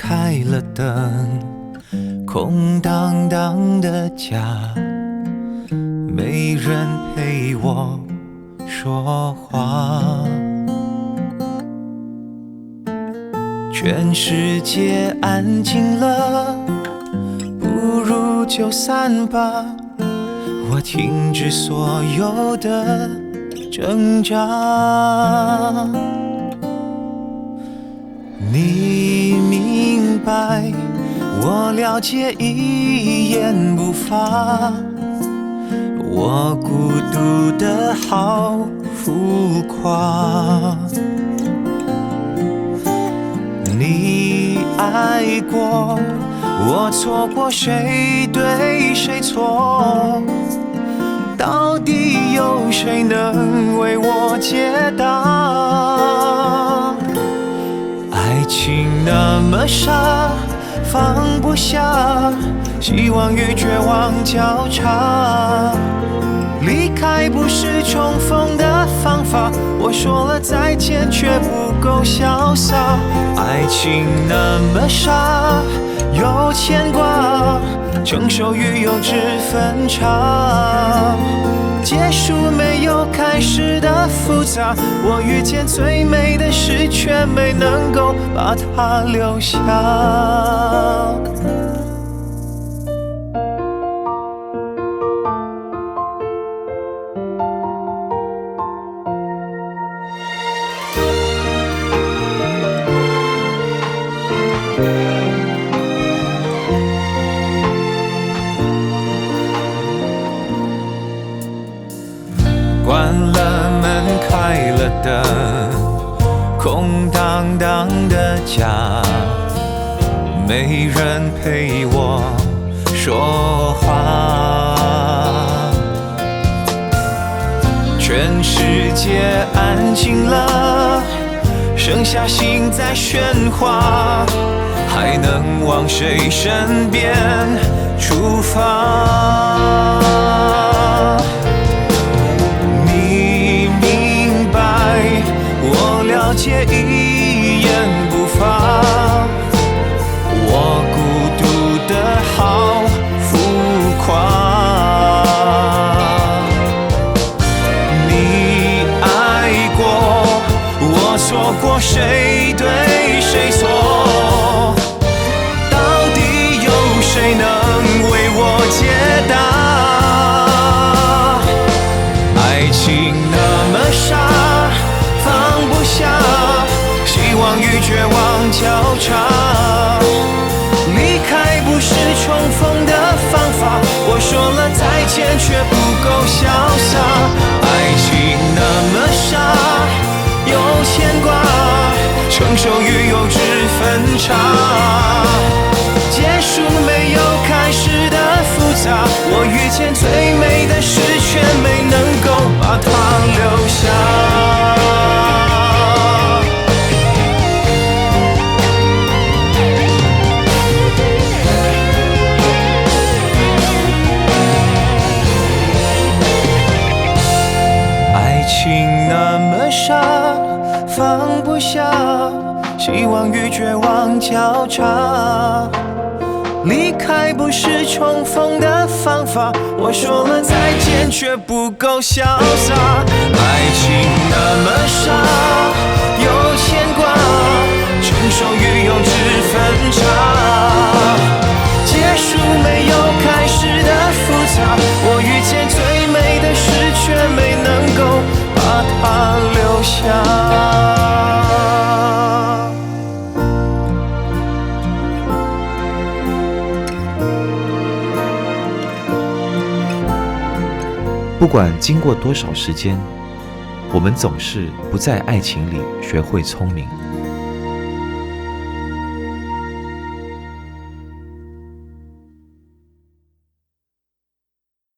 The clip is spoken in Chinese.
开了灯，空荡荡的家，没人陪我说话。全世界安静了，不如就散吧，我停止所有的挣扎。你明白，我了解，一言不发，我孤独的好浮夸。你爱过，我错过，谁对谁错？到底有谁能为我解答？爱情那么傻，放不下，希望与绝望交叉。离开不是重逢的方法，我说了再见却不够潇洒。爱情那么傻，有牵挂，成熟与幼稚分岔。结束没有开始的复杂，我遇见最美的事，却没能够把它留下。关了门，开了灯，空荡荡的家，没人陪我说话。全世界安静了，剩下心在喧哗，还能往谁身边出发？我了解，一言不发，我孤独的好浮夸。你爱过，我错过，谁对谁错？到底有谁能为我解答？爱情那么傻，希望与绝望交叉。离开不是重逢的方法，我说了再见却不够潇洒。爱情那么傻，有牵挂，成熟与幼稚分岔。结束没有开始的复杂，我遇见最美的事，却没能够把它留下。那么傻，放不下，希望与绝望交叉。离开不是重逢的方法，我说了再见却不够潇洒。爱情那么傻，有牵挂，成熟与幼稚分岔。结束没有开始的复杂，我遇见最美的事，却没能够把它留下。不管经过多少时间，我们总是不在爱情里学会聪明。